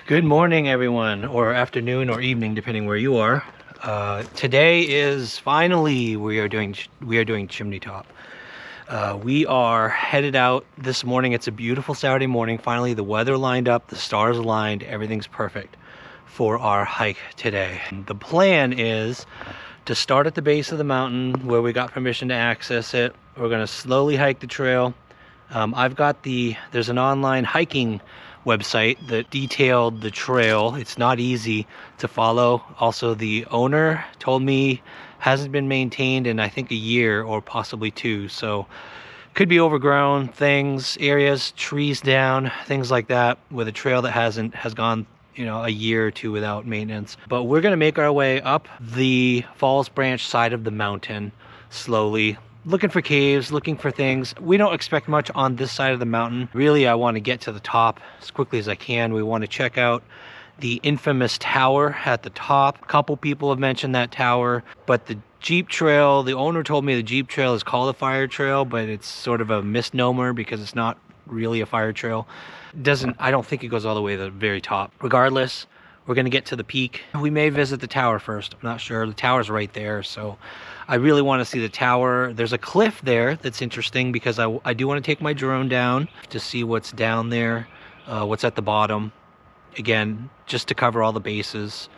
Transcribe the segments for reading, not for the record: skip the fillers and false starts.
Good morning, everyone, or afternoon or evening, depending where you are. Today is finally we are doing Chimney Top. We are headed out this morning. It's a beautiful Saturday morning. Finally, the weather lined up, the stars aligned, everything's perfect for our hike today. The plan is to start at the base of the mountain where we got permission to access it. We're going to slowly hike the trail. There's an online hiking website that detailed the trail. It's not easy to follow. Also, the owner told me hasn't been maintained in I think a year or possibly two, so could be overgrown areas, trees down, things like that, with a trail that has gone a year or two without maintenance. But we're going to make our way up the Falls Branch side of the mountain slowly, looking for caves, looking for things. We don't expect much on this side of the mountain. Really, I want to get to the top as quickly as I can. We want to check out the infamous tower at the top. A couple people have mentioned that tower, but the Jeep trail, the owner told me the Jeep trail is called a fire trail, but it's sort of a misnomer because it's not really a fire trail. I don't think it goes all the way to the very top. Regardless, we're going to get to the peak. We may visit the tower first. I'm not sure. The tower's right there, so I really want to see the tower. There's a cliff there that's interesting because I do want to take my drone down to see what's down there, what's at the bottom. Again, just to cover all the bases.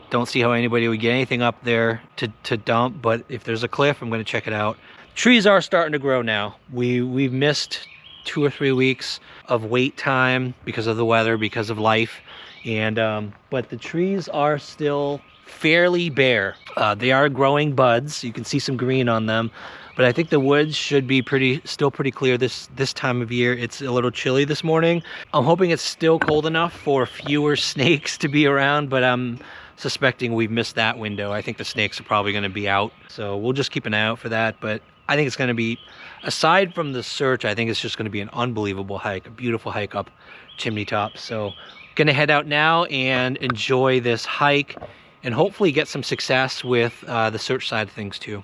Don't see how anybody would get anything up there to dump, but if there's a cliff, I'm going to check it out. Trees are starting to grow now. We've missed 2 or 3 weeks of wait time because of the weather, because of life, and but the trees are still fairly bare. They are growing buds. You can see some green on them, but I think the woods should be still pretty clear this time of year. It's a little chilly this morning. I'm hoping it's still cold enough for fewer snakes to be around, but I'm suspecting we've missed that window. I think the snakes are probably going to be out, so we'll just keep an eye out for that. But I think it's going to be, aside from the search, I think it's just going to be an unbelievable hike, a beautiful hike up Chimney Top. So going to head out now and enjoy this hike and hopefully get some success with the search side of things too.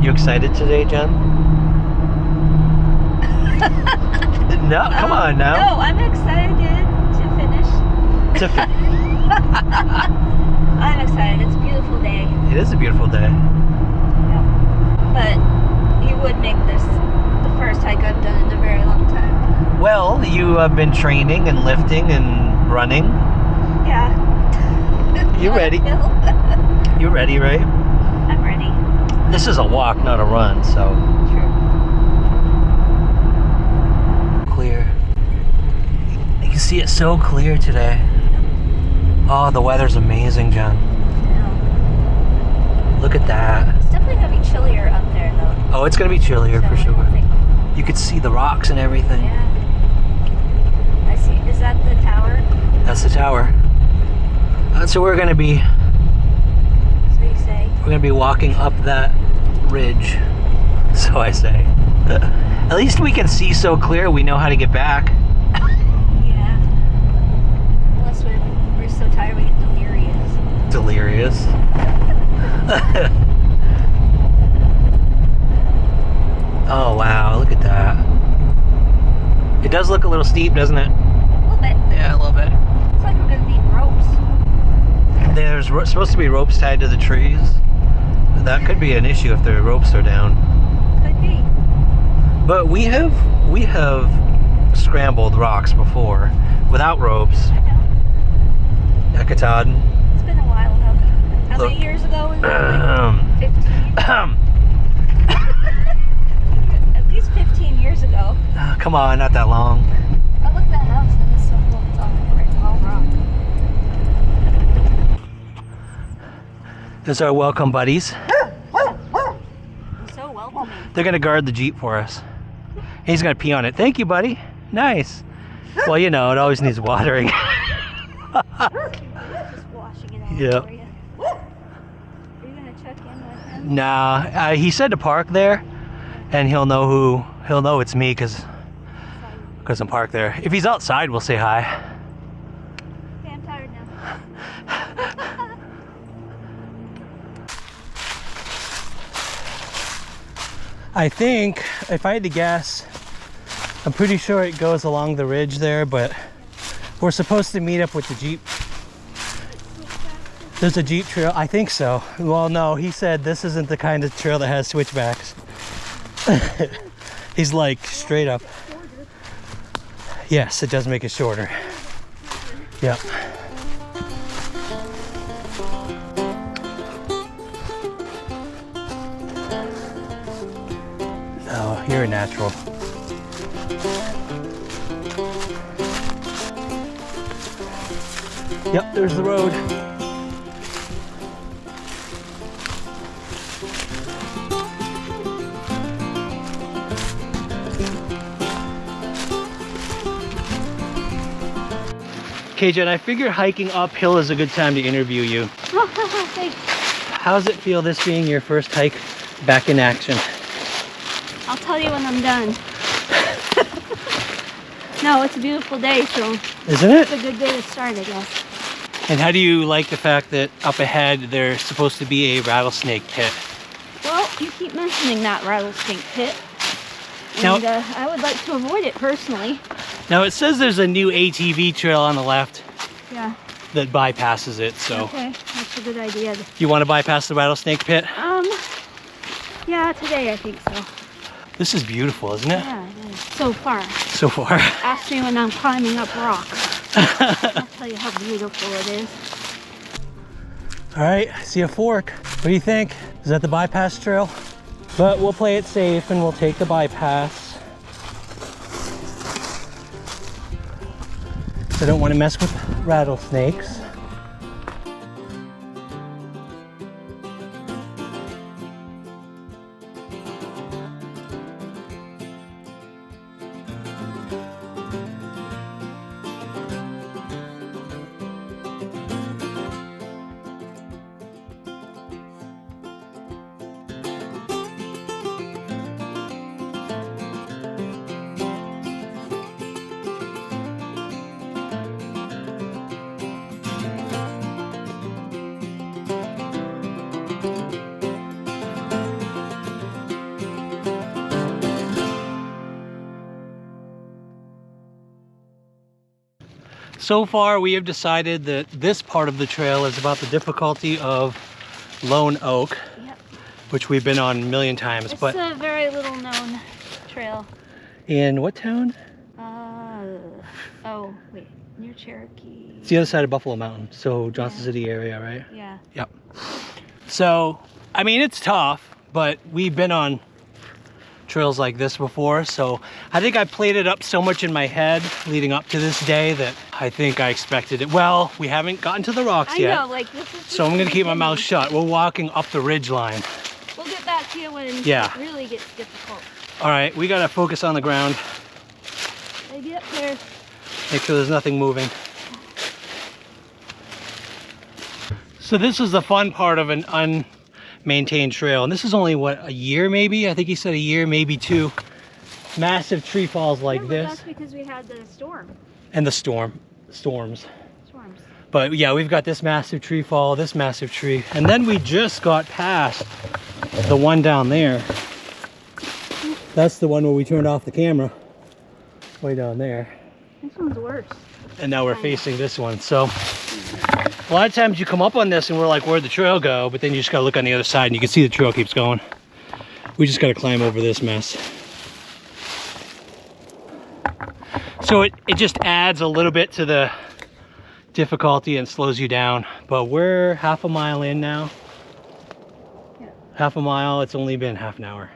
You excited today, Jen? No, come on now. No, I'm excited to finish. I'm excited. It's a beautiful day. It is a beautiful day. Yeah. But you would make this the first hike I've done in a very long time. Well, you have been training and lifting and running. Yeah. You ready? You ready, right? I'm ready. This is a walk, not a run, so. True. Clear. You can see it so clear today. Oh, the weather's amazing, Jen. Yeah. Look at that. It's definitely gonna be chillier up there, though. Oh, it's gonna be chillier for sure. You could see the rocks and everything. Yeah. I see. Is that the tower? That's the tower. So we're gonna be. That's what you say. We're gonna be walking up that ridge. So I say. At least we can see so clear. We know how to get back. Yeah. Unless we're so tired we get delirious. Delirious. Oh wow, look at that. It does look a little steep, doesn't it? A little bit. Yeah, a little bit. It's like we're gonna need ropes. There's supposed to be ropes tied to the trees. That could be an issue if the ropes are down. Could be. But we have scrambled rocks before without ropes. I know. Ekatad. It's been a while though. How many years ago was that? Like 15? At least 15 years ago. Come on, not that long. I looked that up and it's so cool. It's all rock. There's our welcome buddies. So welcoming. They're gonna guard the Jeep for us. He's gonna pee on it. Thank you, buddy. Nice. Well, it always needs watering. Just washing it out Yep. for you. Are you gonna check in with him? Nah, he said to park there, and he'll know it's me because I'm parked there. If he's outside, we'll say hi. Okay, I'm tired now. I think, if I had to guess, I'm pretty sure it goes along the ridge there, but We're supposed to meet up with the Jeep. There's a Jeep trail, I think so. Well, no, he said this isn't the kind of trail that has switchbacks. He's like straight up. Yes, it does make it shorter. Yep. Oh, you're a natural. Yep, there's the road. Okay, Jen, I figure hiking uphill is a good time to interview you. Thanks. How does it feel, this being your first hike back in action? I'll tell you when I'm done. No, it's a beautiful day, so Isn't it? it's a good day to start, I guess. And how do you like the fact that up ahead there's supposed to be a rattlesnake pit? Well, you keep mentioning that rattlesnake pit. Now- And I would like to avoid it personally. Now it says there's a new ATV trail on the left Yeah. that bypasses it, so Okay, that's a good idea. you want to bypass the rattlesnake pit? Yeah, today I think so. This is beautiful, isn't it? Yeah, it is. So far. So far. Ask me when I'm climbing up rocks. I'll tell you how beautiful it is. All right, I see a fork. What do you think? Is that the bypass trail? But we'll play it safe and we'll take the bypass. I don't want to mess with rattlesnakes. So far, we have decided that this part of the trail is about the difficulty of Lone Oak, Yep. which we've been on a million times. It's But a very little known trail. in what town? Oh, wait, near Cherokee. It's the other side of Buffalo Mountain, so Johnson City area, right? Yeah. Yep. So, I mean, it's tough, but we've been on trails like this before, so I think I played it up so much in my head leading up to this day that I think I expected it. Well, we haven't gotten to the rocks I yet, know, like this is so I'm gonna keep my mouth shut. We're walking up the ridge line. We'll get back to you when Yeah. it really gets difficult. All right, we gotta focus on the ground, They get there. make sure there's nothing moving. So this is the fun part of an unmaintained trail, and this is only, what, a year maybe? I think he said a year, maybe two. Massive tree falls like Yeah, but this, that's because we had the storms. and the storms. Storms. But yeah, we've got this massive tree fall, this massive tree, and then we just got past the one down there. That's the one where we turned off the camera, way down there. This one's worse. And now we're facing this one. So a lot of times you come up on this and we're like, where'd the trail go? But then you just gotta look on the other side and you can see the trail keeps going. We just gotta climb over this mess. So it just adds a little bit to the difficulty and slows you down. But we're half a mile in now. Yeah. Half a mile, it's only been half an hour.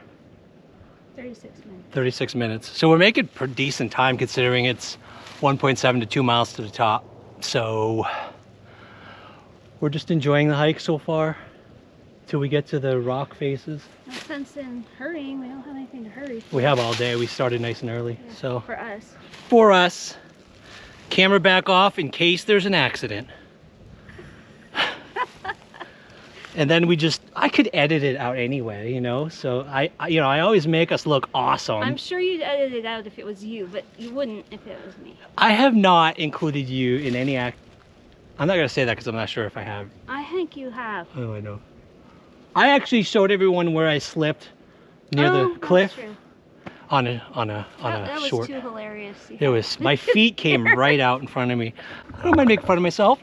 36 minutes. 36 minutes. So we're making pretty decent time considering it's 1.7 to 2 miles to the top. So we're just enjoying the hike so far till we get to the rock faces. No sense in hurrying. We don't have anything to hurry. We have all day. We started nice and early. Yeah, So for us. camera back off in case there's an accident. And then I could edit it out anyway, you know? So I always make us look awesome. I'm sure you'd edit it out if it was you, but you wouldn't if it was me. I have not included you in any I'm not gonna say that because I'm not sure if I have. I think you have. Oh, I know. I actually showed everyone where I slipped near the cliff. That's true. on a That was short. too hilarious. It was, my feet came right out in front of me. I don't mind making fun of myself.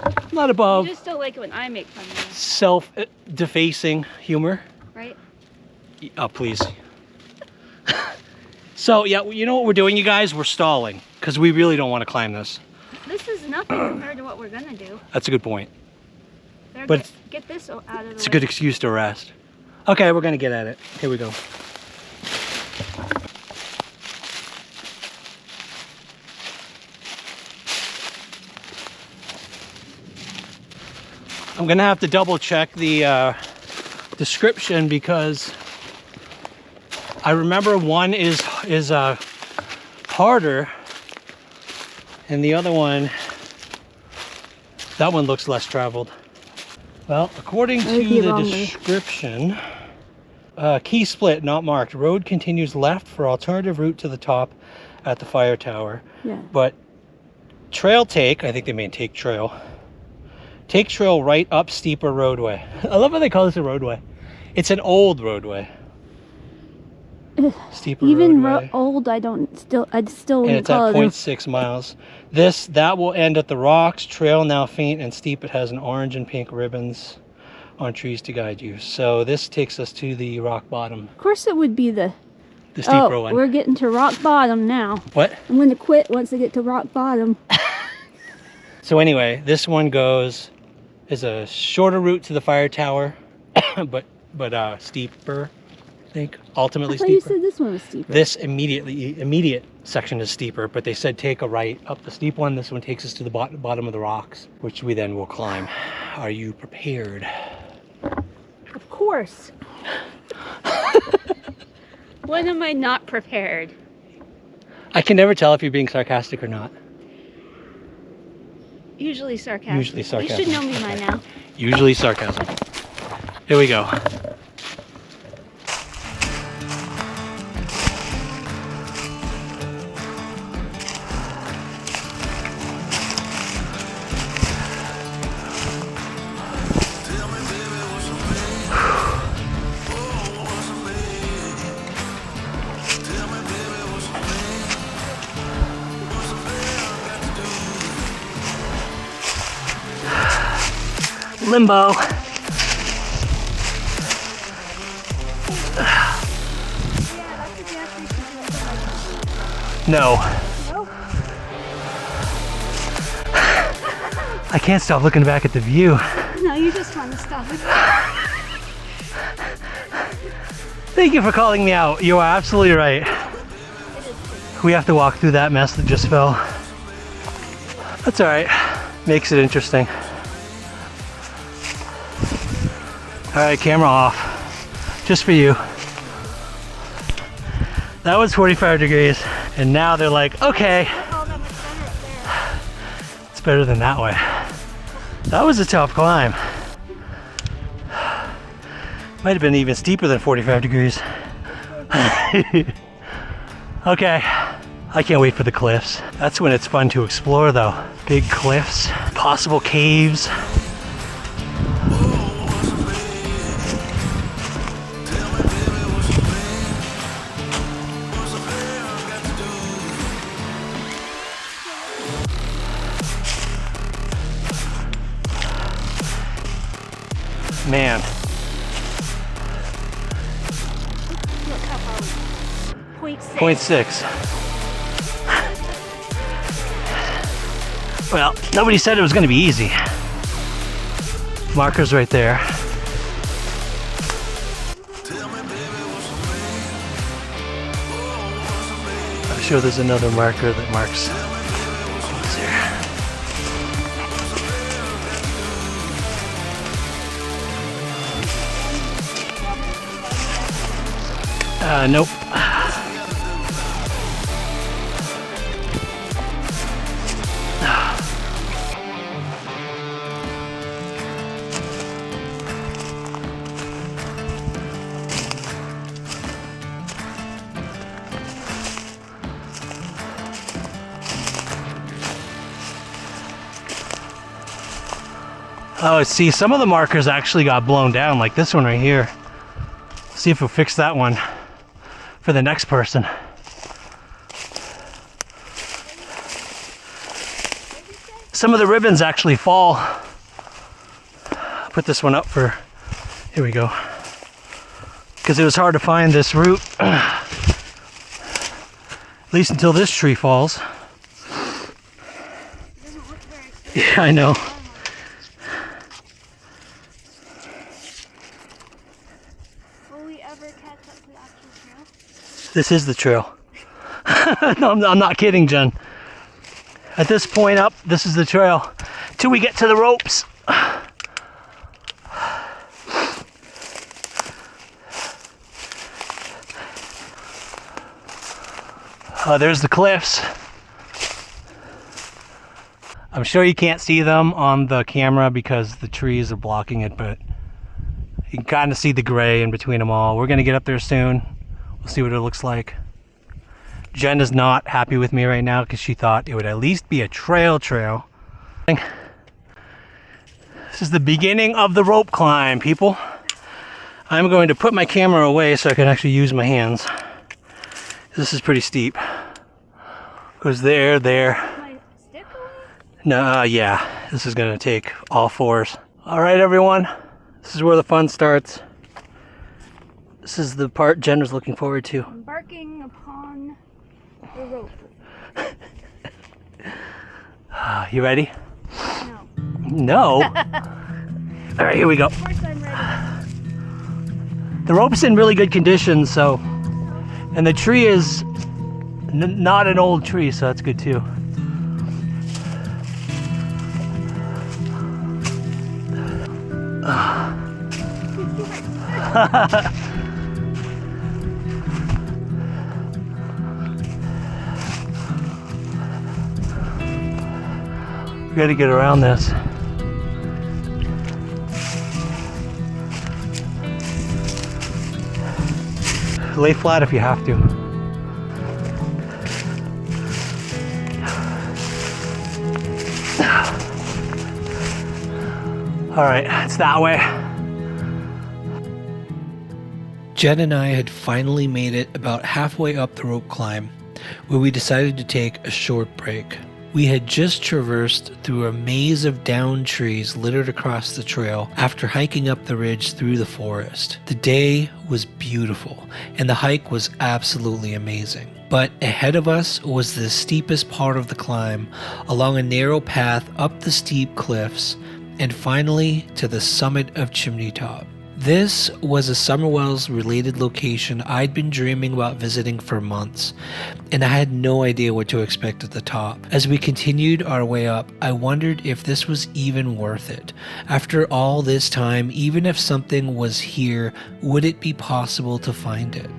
I'm not above You just don't like it when I make fun of you, self-defacing humor. right? Oh, please. So, yeah, you know what we're doing, you guys? We're stalling, because we really don't want to climb this. This is nothing compared to what we're gonna do. That's a good point. Better But get this out of the way. It's a good excuse to rest. Okay, we're going to get at it. Here we go. I'm gonna have to double check the description because I remember one is harder, and the other one, that one looks less traveled. Well, according to the description, key split not marked. Road continues left for alternative route to the top at the fire tower. Yeah. But trail take, I think they mean take trail. Take trail right up steeper roadway. I love how they call this a roadway. It's an old roadway. Steeper Even roadway. old, I'd still And wouldn't it's at call it. 0.6 miles. That will end at the rocks. Trail now faint and steep. It has an orange and pink ribbons on trees to guide you. So this takes us to the rock bottom. Of course, it would be the steeper one. We're getting to rock bottom now. What? I'm going to quit once I get to rock bottom. So anyway, this one is a shorter route to the fire tower, but steeper. I think ultimately I thought steeper. you said this one was steeper. This immediate section is steeper, but they said take a right up the steep one. This one takes us to the bottom of the rocks, which we then will climb. Are you prepared? Of course. When am I not prepared? I can never tell if you're being sarcastic or not. Usually sarcastic. Usually sarcasm. You should know me by now. Usually sarcasm. Here we go. Limbo. No. I can't stop looking back at the view. No, you just want to stop it. Thank you for calling me out. You are absolutely right. We have to walk through that mess that just fell. That's all right. Makes it interesting. All right, camera off. Just for you. That was 45 degrees, and now they're like, okay. It's better than that way. That was a tough climb. Might have been even steeper than 45 degrees. Okay, I can't wait for the cliffs. That's when it's fun to explore though. Big cliffs, possible caves. Man. Look how far. 0.6. 0.6. Well, nobody said it was going to be easy. Markers right there. I'm sure there's another marker that marks. What's there? Nope. Oh, see, some of the markers actually got blown down, like this one right here. See if we'll fix that one. for the next person. Some of the ribbons actually fall. Put this one up for, here we go. Because it was hard to find this route, at least until this tree falls. Yeah, I know. Will we ever catch up to the actual trail? This is the trail. No, I'm not kidding, Jen. At this point up, this is the trail. Till we get to the ropes. There's the cliffs. I'm sure you can't see them on the camera because the trees are blocking it, but you can kind of see the gray in between them all. We're gonna get up there soon. We'll see what it looks like. Jen is not happy with me right now because she thought it would at least be a trail. This is the beginning of the rope climb, people. I'm going to put my camera away so I can actually use my hands. This is pretty steep. Goes there. My stick away? No, yeah, this is gonna take all fours. All right, everyone, this is where the fun starts. This is the part Jen was looking forward to. Embarking upon the rope. You ready? No. No? All right, here we go. Of course I'm ready. The rope's in really good condition, so, and the tree is not an old tree, so that's good too. We gotta get around this. Lay flat if you have to. All right, it's that way. Jen and I had finally made it about halfway up the rope climb, where we decided to take a short break. We had just traversed through a maze of downed trees littered across the trail after hiking up the ridge through the forest. The day was beautiful, and the hike was absolutely amazing. But ahead of us was the steepest part of the climb, along a narrow path up the steep cliffs, and finally to the summit of ChimneyTop. This was a Summerwells related location I'd been dreaming about visiting for months, and I had no idea what to expect at the top. As we continued our way up, I wondered if this was even worth it. After all this time, even if something was here, would it be possible to find it?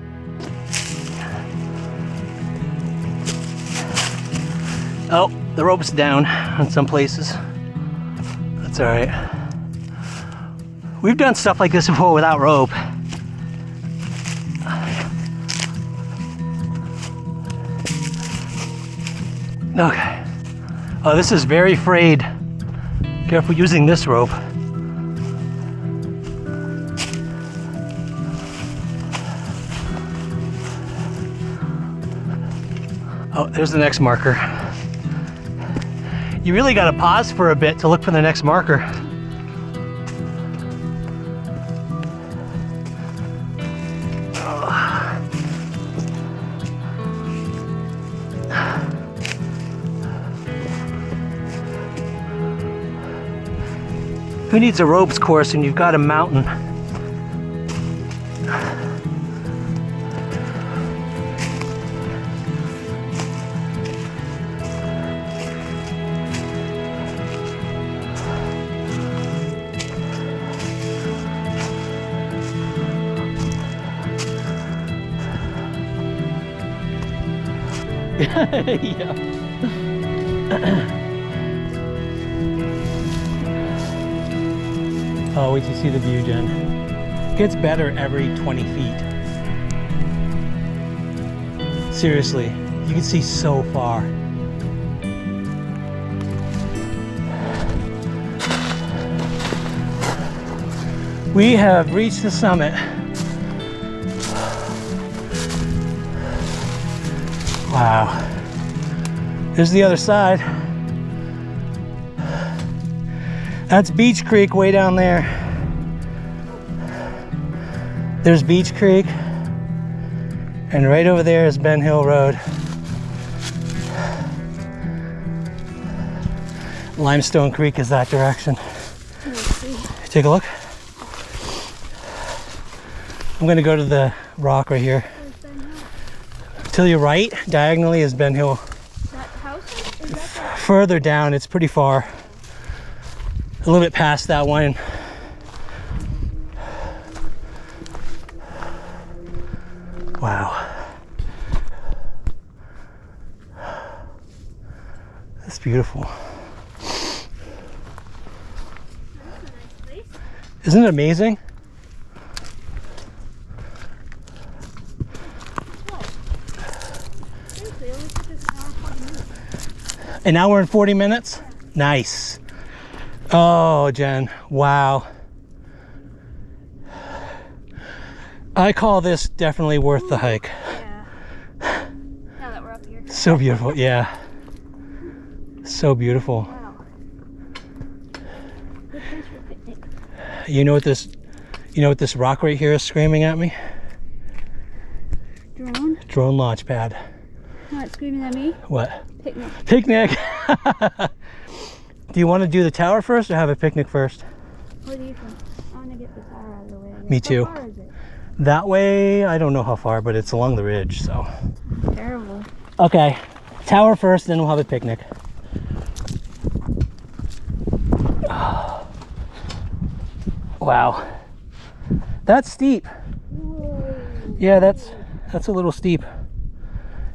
Oh, the rope's down in some places. That's all right. We've done stuff like this before without rope. Okay. Oh, this is very frayed. Careful using this rope. Oh, there's the next marker. You really gotta pause for a bit to look for the next marker. Who needs a ropes course when you've got a mountain? Yeah. Oh, wait till you see the view, Jen. It gets better every 20 feet. Seriously, you can see so far. We have reached the summit. Wow. There's the other side. That's Beach Creek way down there. There's Beach Creek. And right over there is Ben Hill Road. Limestone Creek is that direction. Take a look. I'm gonna go to the rock right here. To your right, diagonally, is Ben Hill. That house? Is that Further down, it's pretty far. A little bit past that one. Wow. That's beautiful. Isn't it amazing? An hour and 40 minutes? Nice. Oh, Jen, wow. I call this definitely worth the hike. Yeah. Now that we're up here. So beautiful, yeah. So beautiful. Wow. Good place for a picnic. You know what this rock right here is screaming at me? Drone? Drone launch pad. No, it's screaming at me. What? Picnic. Picnic. Do you want to do the tower first or have a picnic first? What do you think? I want to get the tower out of the way. Me too. How far is it? That way, I don't know how far, but it's along the ridge, so. Terrible. Okay, tower first, then we'll have a picnic. Wow. That's steep. Whoa. Yeah, that's a little steep.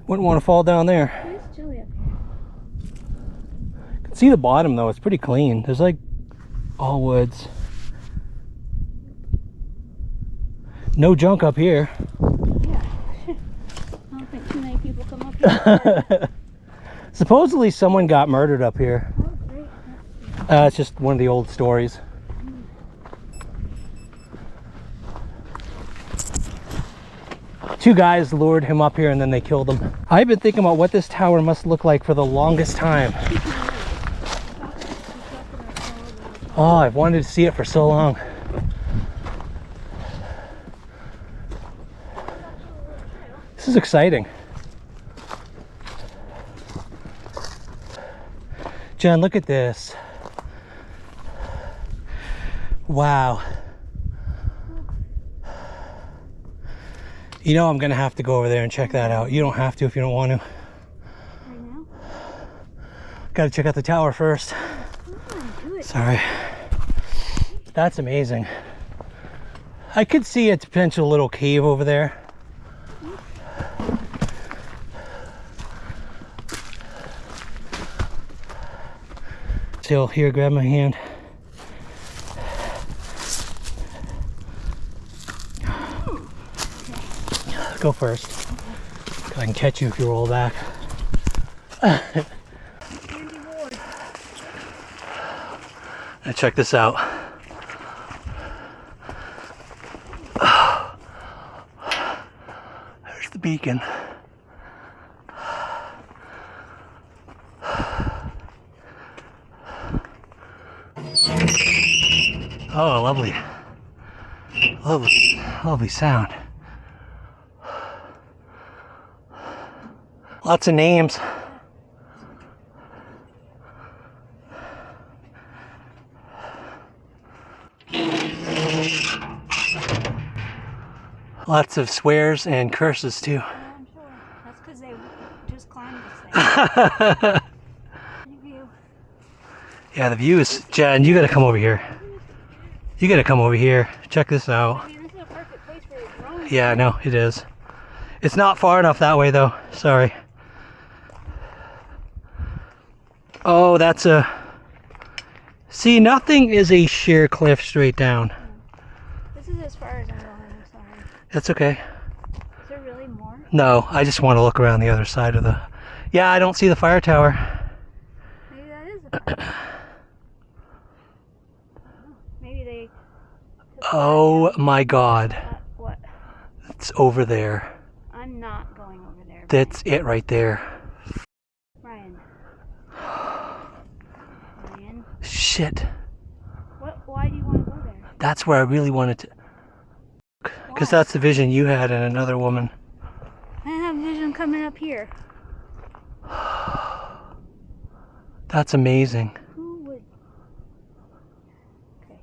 Wouldn't want to fall down there. It's chilly up here. You can see the bottom though, it's pretty clean. There's like all woods. No junk up here. Yeah. I don't think too many people come up here. Supposedly someone got murdered up here. Oh, great. It's just one of the old stories. Two guys lured him up here and then they killed him. I've been thinking about what this tower must look like for the longest time. Oh, I've wanted to see it for so long. This is exciting. Jen, look at this. Wow. You know I'm gonna have to go over there and check that out. You don't have to if you don't want to. Right now? Gotta check out the tower first. Come on, do it. Sorry. That's amazing. I could see a potential little cave over there. Still, here, grab my hand. Go first. I can catch you if you roll back. Now check this out. There's the beacon. Oh, lovely. Lovely, lovely sound. Lots of names. Lots of swears and curses too. Yeah, I'm sure. That's because they just climbed this thing. View. Yeah, the view is, Jen, you gotta come over here. You gotta come over here. Check this out. I mean, this is a perfect place for a drone. Yeah, I know, it is. It's not far enough that way though. Sorry. Oh, that's a... See, nothing is a sheer cliff straight down. This is as far as I'm going, I'm sorry. That's okay. Is there really more? No, I just want to look around the other side of the... Yeah, I don't see the fire tower. Maybe that is a fire. Maybe they... Oh my god. What? It's over there. I'm not going over there. That's it right there. Ryan. Ryan. Shit. What? Why do you want to go there? That's where I really wanted to. Because that's the vision you had and another woman. I have vision coming up here. That's amazing. Who would? Okay.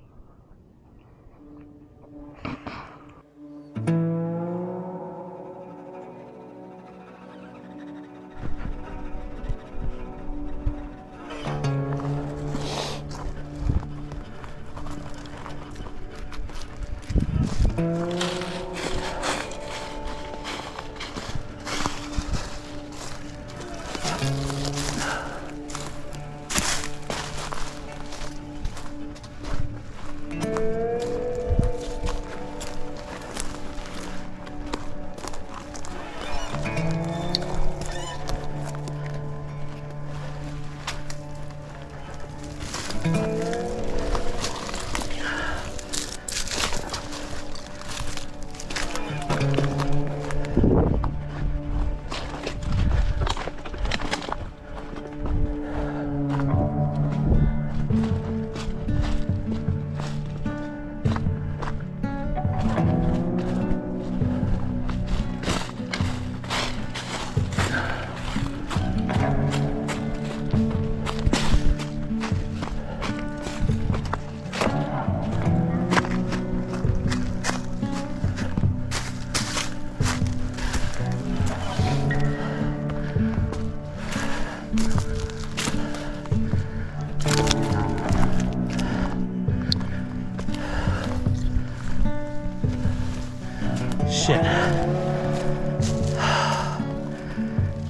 Shit.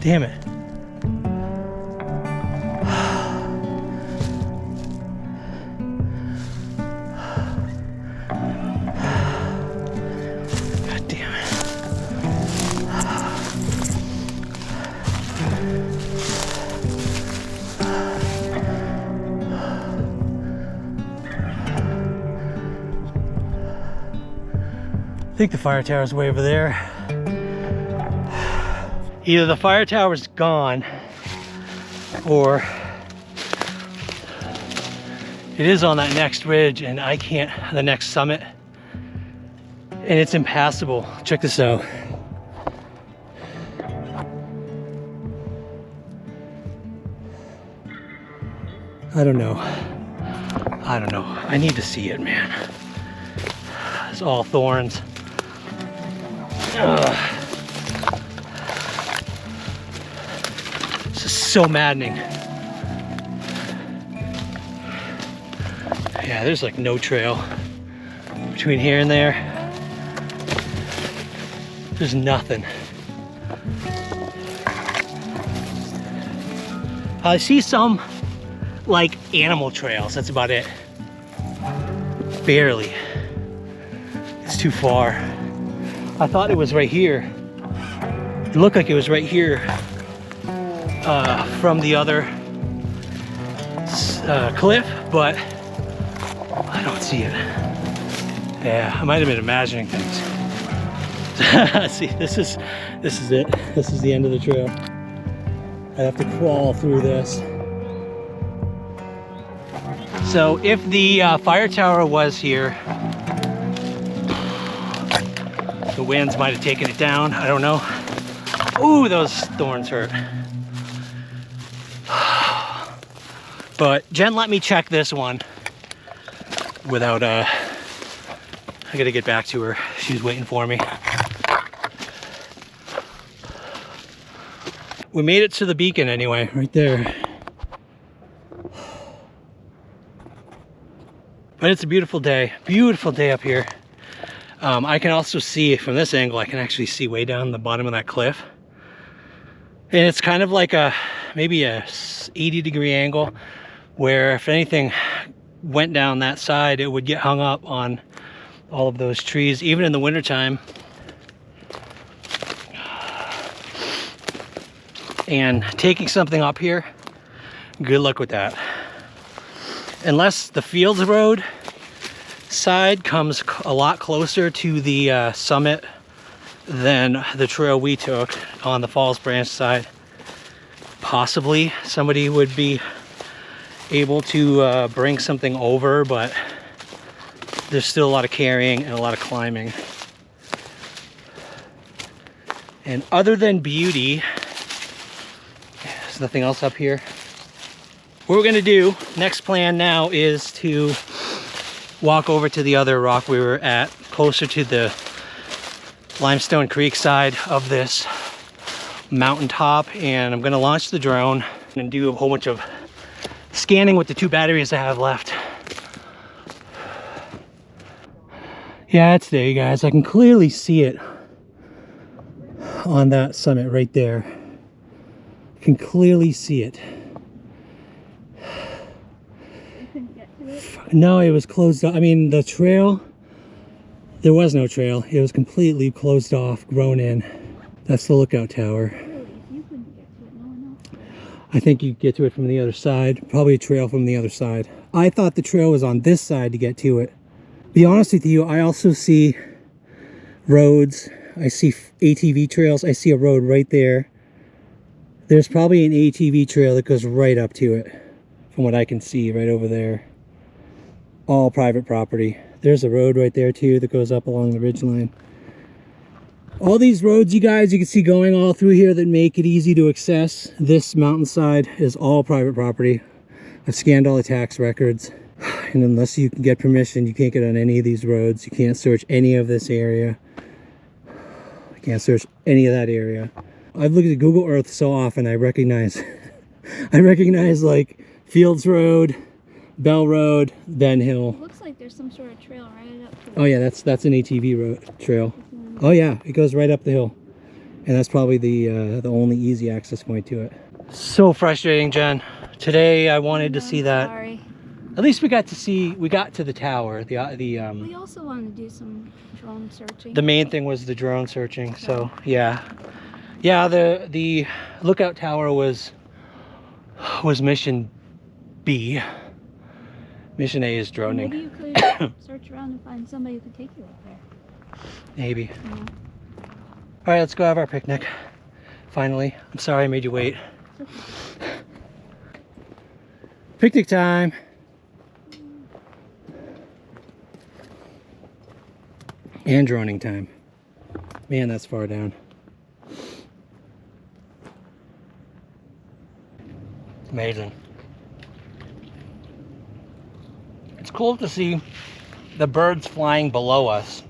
Damn it. God damn it. I think the fire tower's way over there. Either the fire tower's gone or it is on that next ridge and I can't, the next summit, and it's impassable. Check this out. I don't know. I don't know. I need to see it, man. It's all thorns. Ugh. This is so maddening. Yeah, there's like no trail between here and there. There's nothing. I see some like animal trails, that's about it. Barely. It's too far. I thought it was right here. It looked like it was right here from the other cliff, but I don't see it. Yeah, I might have been imagining things. See, this is it. This is the end of the trail. I have to crawl through this. So if the fire tower was here, the winds might have taken it down. I don't know. Ooh, those thorns hurt. But Jen let me check this one without I gotta get back to her. She's waiting for me. We made it to the beacon anyway, right there. But it's a beautiful day up here. I can also see from this angle, I can actually see way down the bottom of that cliff. And it's kind of like maybe a 80-degree angle where if anything went down that side, it would get hung up on all of those trees, even in the wintertime. And taking something up here, good luck with that. Unless the Fields Road side comes a lot closer to the summit than the trail we took on the Falls Branch side. Possibly somebody would be able to bring something over, but there's still a lot of carrying and a lot of climbing. And other than beauty, there's nothing else up here. What we're gonna do, next plan now, is to walk over to the other rock we were at, closer to the Limestone Creek side of this mountaintop, and I'm gonna launch the drone and do a whole bunch of scanning with the 2 batteries I have left. Yeah, it's there, you guys. I can clearly see it on that summit right there. I can clearly see it. You couldn't get to it? No, it was closed off. I mean, the trail, there was no trail. It was completely closed off, grown in. That's the lookout tower. Really? If you couldn't get to it, no one else could. I think you get to it from the other side. Probably a trail from the other side. I thought the trail was on this side to get to it. Be honest with you, I also see roads. I see ATV trails. I see a road right there. There's probably an ATV trail that goes right up to it, from what I can see right over there. All private property. There's a road right there too that goes up along the ridgeline. All these roads, you guys, you can see going all through here that make it easy to access this mountainside is all private property. I've scanned all the tax records, and unless you can get permission, you can't get on any of these roads. You can't search any of this area. You can't search any of that area. I've looked at Google Earth so often, I recognize like Fields Road, Bell Road, Ben Hill. Looks like there's some sort of trail right up to it. Oh yeah, that's an ATV road trail. Oh yeah, it goes right up the hill, and that's probably the only easy access point to it. So frustrating, Jen. Today I wanted to see that. Sorry. At least we got to the tower. We also wanted to do some drone searching. The main thing was the drone searching. So yeah. The lookout tower was mission B. Mission A is droning. Maybe you could search around and find somebody who could take you up there. Maybe. Yeah. All right, let's go have our picnic. Finally. I'm sorry I made you wait. Picnic time. And droning time. Man, that's far down. Amazing. It's cool to see the birds flying below us.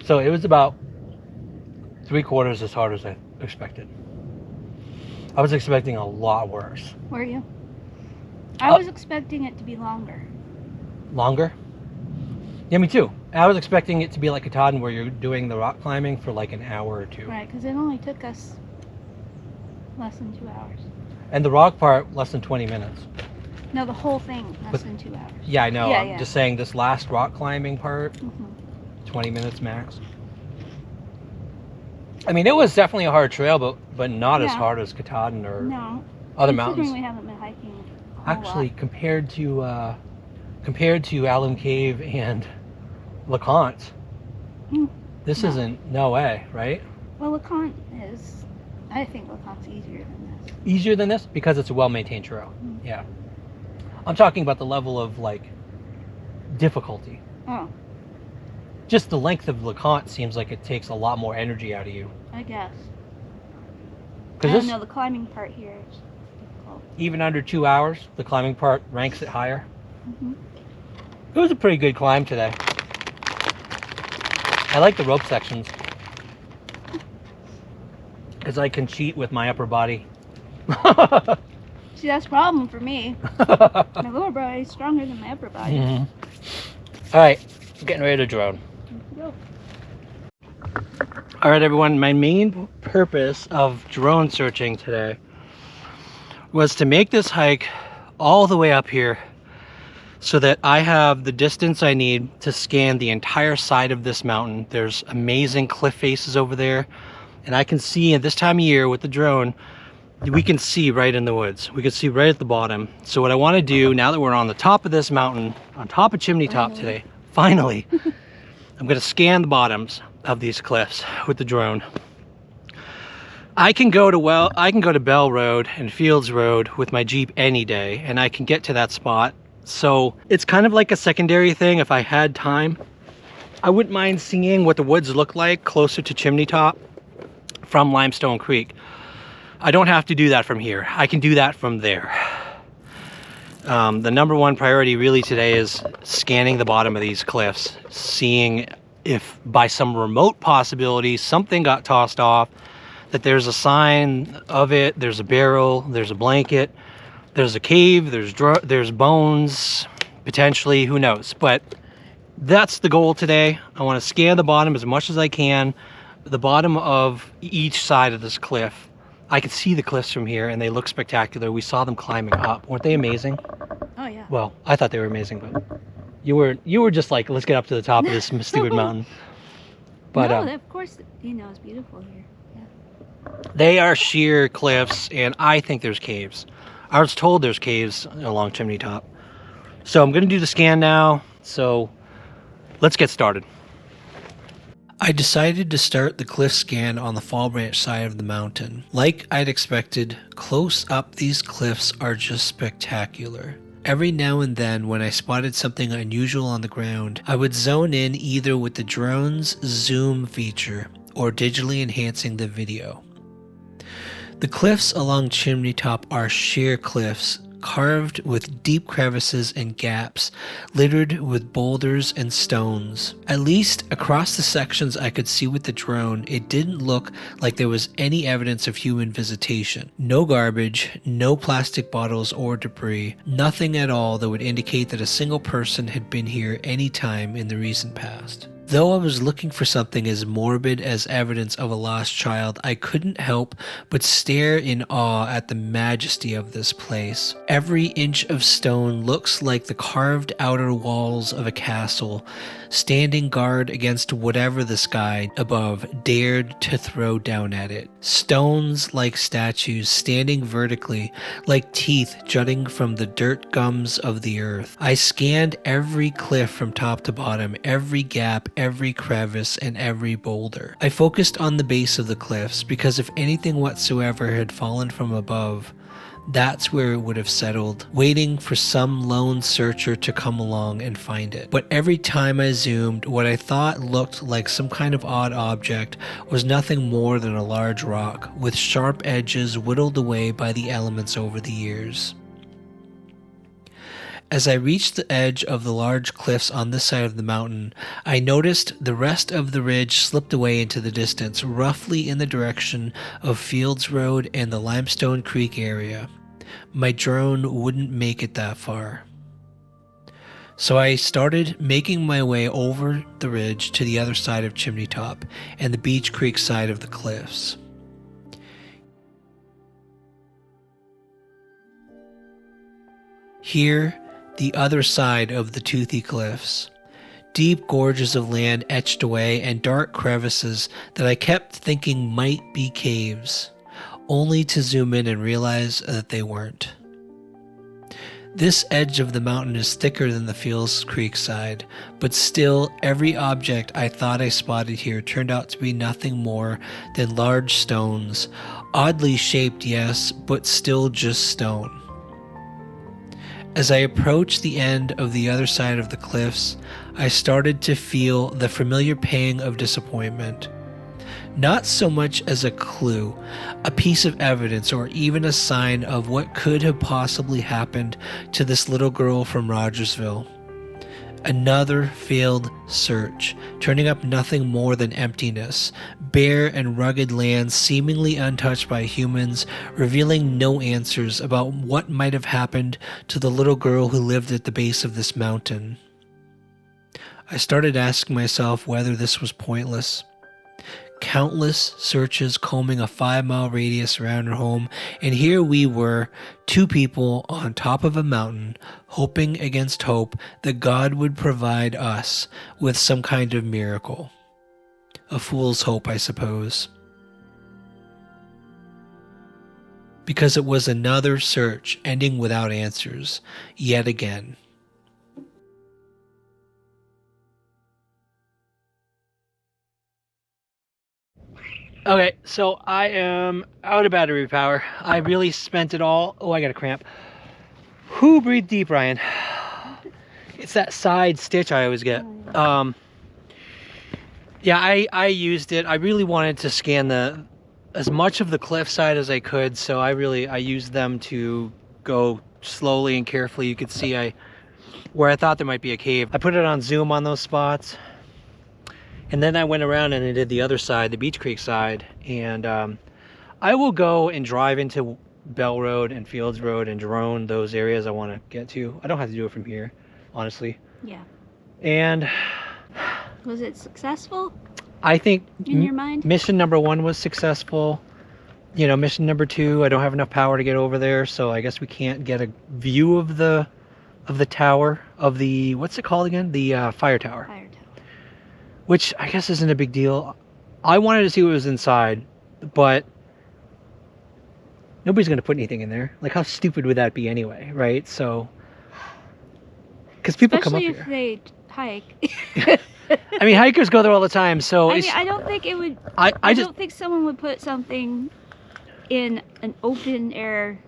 So it was about 3/4 as hard as I expected. I was expecting a lot worse. Were you? I was expecting it to be longer. Longer? Yeah, me too. I was expecting it to be like Katahdin, where you're doing the rock climbing for like an hour or two. Right, because it only took us less than 2 hours. And the rock part, less than 20 minutes. No, the whole thing, less than 2 hours. Yeah, I know. Yeah, I'm just saying this last rock climbing part, 20 minutes max. I mean, it was definitely a hard trail, but not as hard as Katahdin or other mountains. We haven't been hiking a whole Actually, lot. compared to Alum Cave and LeConte, this isn't, no way, right? Well, LeConte is, I think LeConte's easier than this. Easier than this? Because it's a well-maintained trail. Yeah. I'm talking about the level of, like, difficulty. Oh, Just the length of LeConte seems like it takes a lot more energy out of you. I guess. I Because don't know, the climbing part here is difficult. even under 2 hours, the climbing part ranks it higher. It was a pretty good climb today. I like the rope sections, because I can cheat with my upper body. See, that's a problem for me. My lower body is stronger than my upper body. All right, I'm getting ready to drone. Go. All right, everyone, my main purpose of drone searching today was to make this hike all the way up here so that I have the distance I need to scan the entire side of this mountain. There's amazing cliff faces over there, and I can see at this time of year with the drone, we can see right in the woods. We can see right at the bottom. So what I want to do now that we're on the top of this mountain, on top of ChimneyTop today, finally, I'm going to scan the bottoms of these cliffs with the drone. I can go to Bell Road and Fields Road with my Jeep any day, and I can get to that spot. So it's kind of like a secondary thing. If I had time, I wouldn't mind seeing what the woods look like closer to Chimney Top from Limestone Creek. I don't have to do that from here. I can do that from there. The number one priority really today is scanning the bottom of these cliffs, seeing if by some remote possibility something got tossed off, that there's a sign of it, there's a barrel, there's a blanket, there's a cave, there's bones, potentially, who knows. But that's the goal today. I want to scan the bottom as much as I can, the bottom of each side of this cliff. I can see the cliffs from here and they look spectacular. We saw them climbing up. Weren't they amazing? Oh yeah. Well, I thought they were amazing, but you were just like, let's get up to the top of this stupid mountain. But no, of course, it's beautiful here. They are sheer cliffs, and I think there's caves. I was told there's caves along Chimney Top. So I'm going to do the scan now. So let's get started. I decided to start the cliff scan on the Fall Branch side of the mountain. Like I'd expected, close up these cliffs are just spectacular. Every now and then when I spotted something unusual on the ground, I would zone in either with the drone's zoom feature or digitally enhancing the video. The cliffs along Chimney Top are sheer cliffs, carved with deep crevices and gaps, littered with boulders and stones. At least across the sections I could see with the drone, it didn't look like there was any evidence of human visitation. No garbage, no plastic bottles or debris, nothing at all that would indicate that a single person had been here any time in the recent past. Though I was looking for something as morbid as evidence of a lost child, I couldn't help but stare in awe at the majesty of this place. Every inch of stone looks like the carved outer walls of a castle, standing guard against whatever the sky above dared to throw down at it. Stones like statues standing vertically, like teeth jutting from the dirt gums of the earth. I scanned every cliff from top to bottom, every gap, every crevice, and every boulder. I focused on the base of the cliffs because if anything whatsoever had fallen from above, that's where it would have settled, waiting for some lone searcher to come along and find it. But every time I zoomed, what I thought looked like some kind of odd object was nothing more than a large rock, with sharp edges whittled away by the elements over the years. As I reached the edge of the large cliffs on this side of the mountain, I noticed the rest of the ridge slipped away into the distance, roughly in the direction of Fields Road and the Limestone Creek area. My drone wouldn't make it that far. So I started making my way over the ridge to the other side of Chimney Top and the Beach Creek side of the cliffs. Here, the other side of the toothy cliffs. Deep gorges of land etched away and dark crevices that I kept thinking might be caves, only to zoom in and realize that they weren't. This edge of the mountain is thicker than the Fields Creek side, but still every object I thought I spotted here turned out to be nothing more than large stones, oddly shaped, yes, but still just stone. As I approached the end of the other side of the cliffs, I started to feel the familiar pang of disappointment. Not so much as a clue, a piece of evidence, or even a sign of what could have possibly happened to this little girl from Rogersville. Another failed search, turning up nothing more than emptiness, bare and rugged lands seemingly untouched by humans, revealing no answers about what might have happened to the little girl who lived at the base of this mountain. I started asking myself whether this was pointless. Countless searches combing a 5-mile radius around her home, and here we were, two people on top of a mountain, hoping against hope that God would provide us with some kind of miracle. A fool's hope, I suppose. Because it was another search ending without answers, yet again. Okay, so I am out of battery power. I really spent it all. Oh, I got a cramp. Who breathe deep, Ryan? It's that side stitch I always get. Yeah, I used it. I really wanted to scan as much of the cliffside as I could, so I used them to go slowly and carefully. You could see where I thought there might be a cave. I put it on zoom on those spots. And then I went around and I did the other side, the Beach Creek side, and I will go and drive into Bell Road and Fields Road and drone those areas I want to get to. I don't have to do it from here, honestly. Yeah. And was it successful? I think in your mind, mission number 1 was successful. You know, mission number 2, I don't have enough power to get over there, so I guess we can't get a view of the tower of the, what's it called again? The fire tower. Fire tower. Which I guess isn't a big deal. I wanted to see what was inside, but nobody's going to put anything in there. Like, how stupid would that be anyway, right? So, because people come up here. Especially if they hike. I mean, hikers go there all the time, so I mean, I don't think it would. I don't think someone would put something in an open air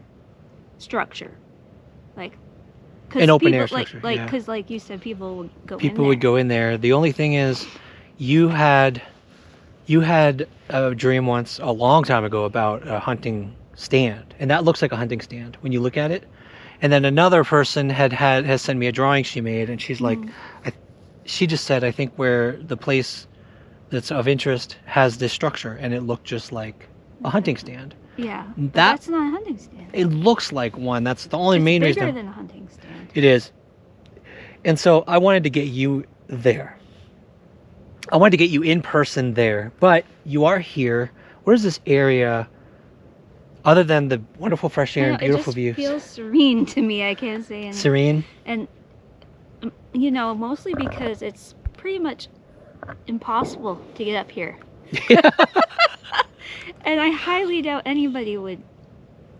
structure, like. An open air structure, like because like you said, people would go. People would go in there. The only thing is, you had a dream once a long time ago about a hunting stand, and that looks like a hunting stand when you look at it. And then another person has sent me a drawing she made, and she's like, she just said, I think where the place that's of interest has this structure, and it looked just like a hunting stand. Yeah, but that's not a hunting stand. It looks like one. That's the only main reason. It's bigger than a hunting stand. It is. And so I wanted to get you there. I wanted to get you in person there, but you are here. Where's this area other than the wonderful fresh air and beautiful views? It just feels serene to me, I can't say anything. Serene? And, you know, mostly because it's pretty much impossible to get up here. Yeah. And I highly doubt anybody would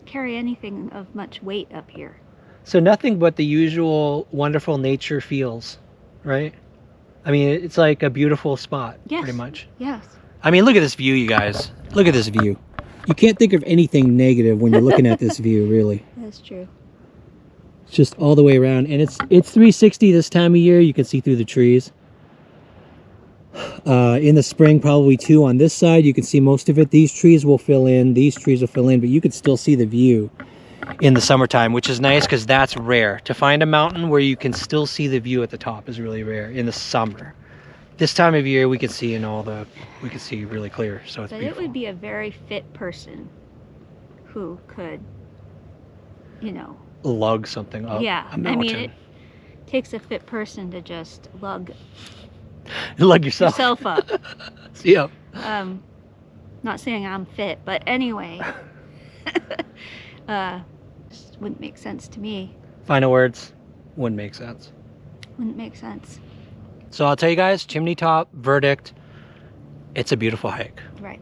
carry anything of much weight up here. So nothing but the usual wonderful nature feels, right? I mean, it's like a beautiful spot, pretty much. Yes. I mean, look at this view, you guys. Look at this view. You can't think of anything negative when you're looking at this view, really. That's true. It's just all the way around. And it's 360 this time of year. You can see through the trees. In the spring, probably too. On this side, you can see most of it. These trees will fill in. These trees will fill in. But you can still see the view in the summertime, which is nice because that's rare. To find a mountain where you can still see the view at the top is really rare in the summer. This time of year, we can see we can see really clear. So it's beautiful. It would be a very fit person who could, you know, lug something up. Yeah, I mean, it takes a fit person to just lug yourself up. Yeah. Not saying I'm fit, but anyway, just wouldn't make sense to me. Final words, wouldn't make sense. Wouldn't make sense. So I'll tell you guys, Chimney Top, verdict, it's a beautiful hike. Right.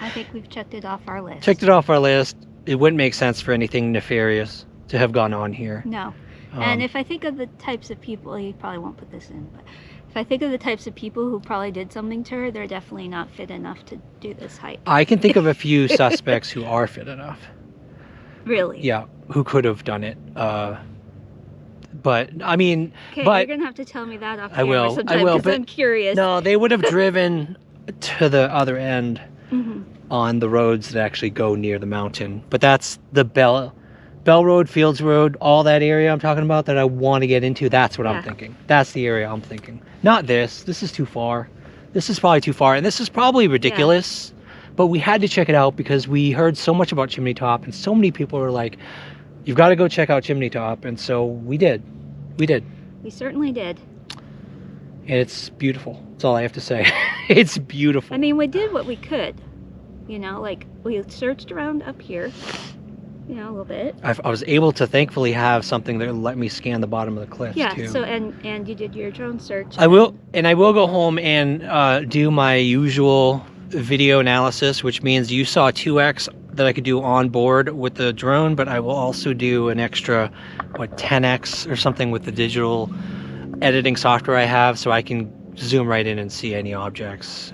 I think we've checked it off our list. Checked it off our list. It wouldn't make sense for anything nefarious to have gone on here. No. And if I think of the types of people, he probably won't put this in, but if I think of the types of people who probably did something to her, they're definitely not fit enough to do this hike. I can think of a few suspects who are fit enough. Really? Yeah, who could have done it. But I mean, okay, you're gonna have to tell me that off camera sometime, I will, because I'm curious. No, they would have driven to the other end on the roads that actually go near the mountain. But that's the Bell Road, Fields Road, all that area I'm talking about that I want to get into. That's what I'm thinking. That's the area I'm thinking. Not this. This is too far. This is probably too far, and this is probably ridiculous. Yeah. But we had to check it out because we heard so much about Chimney Top, and so many people were like, "You've got to go check out Chimney Top," and so we did. We did. We certainly did. And it's beautiful. That's all I have to say. It's beautiful. I mean, we did what we could. You know, like we searched around up here. You know, a little bit. I was able to thankfully have something that let me scan the bottom of the cliffs too. Yeah. So and you did your drone search. I will go home and do my usual video analysis, which means you saw 2x that I could do on board with the drone, but I will also do an extra 10x or something with the digital editing software I have, so I can zoom right in and see any objects.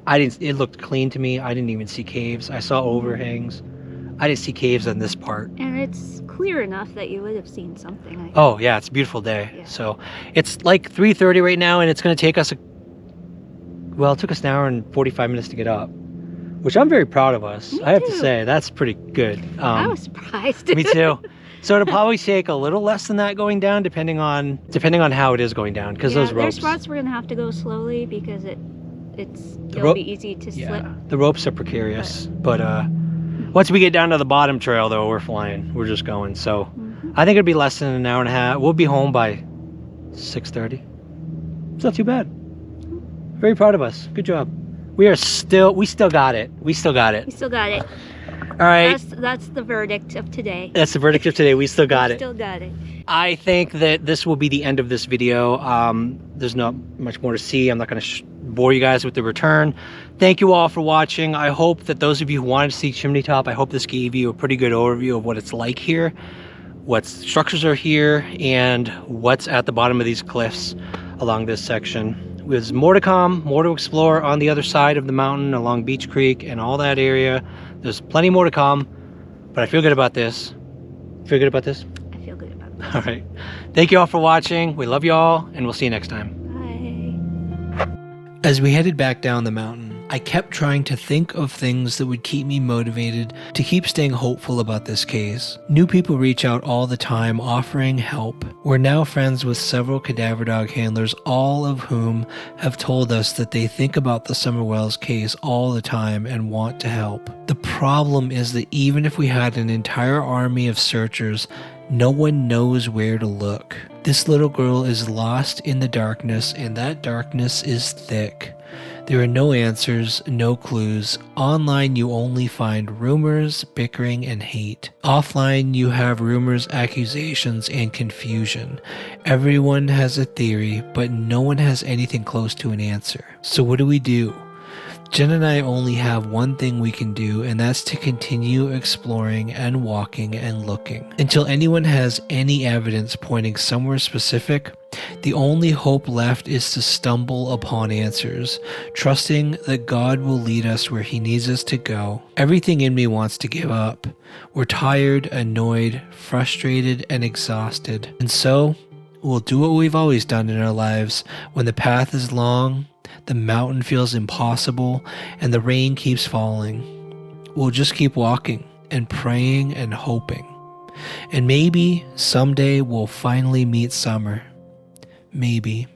It looked clean to me. I didn't even see caves. I saw overhangs. I didn't see caves on this part. And it's clear enough that you would have seen something. I think. Oh yeah, it's a beautiful day. Yeah. So it's like 3:30 right now, and it's going to take us well, it took us an hour and 45 minutes to get up, which I'm very proud of us. Me I have to too. say, that's pretty good. I was surprised. Me too. So it'll probably take a little less than that going down, depending on how it is going down, because those ropes. There's spots we're gonna have to go slowly because it'll rope- be easy to slip. Yeah, the ropes are precarious, but once we get down to the bottom trail, though, we're flying. We're just going. So I think it'll be less than an hour and a half. We'll be home by 6:30. It's not too bad. Very proud of us. Good job. We still got it. We still got it. We still got it. All right. That's the verdict of today. That's the verdict of today. We still got it. Still got it. I think that this will be the end of this video. There's not much more to see. I'm not going to bore you guys with the return. Thank you all for watching. I hope that those of you who wanted to see Chimney Top, I hope this gave you a pretty good overview of what it's like here, what structures are here, and what's at the bottom of these cliffs along this section. There's more to come, more to explore on the other side of the mountain along Beach Creek and all that area. There's plenty more to come, but I feel good about this. Feel good about this? I feel good about this. All right. Thank you all for watching. We love you all, and we'll see you next time. Bye. As we headed back down the mountain, I kept trying to think of things that would keep me motivated to keep staying hopeful about this case. New people reach out all the time offering help. We're now friends with several cadaver dog handlers, all of whom have told us that they think about the Summer Wells case all the time and want to help. The problem is that even if we had an entire army of searchers, no one knows where to look. This little girl is lost in the darkness, and that darkness is thick. There are no answers, no clues. Online, you only find rumors, bickering, and hate. Offline, you have rumors, accusations, and confusion. Everyone has a theory, but no one has anything close to an answer. So what do? Jen and I only have one thing we can do, and that's to continue exploring and walking and looking. Until anyone has any evidence pointing somewhere specific, the only hope left is to stumble upon answers, trusting that God will lead us where He needs us to go. Everything in me wants to give up. We're tired, annoyed, frustrated, and exhausted. And so, we'll do what we've always done in our lives. When the path is long, the mountain feels impossible, and the rain keeps falling, we'll just keep walking and praying and hoping. And maybe someday we'll finally meet summer. Maybe.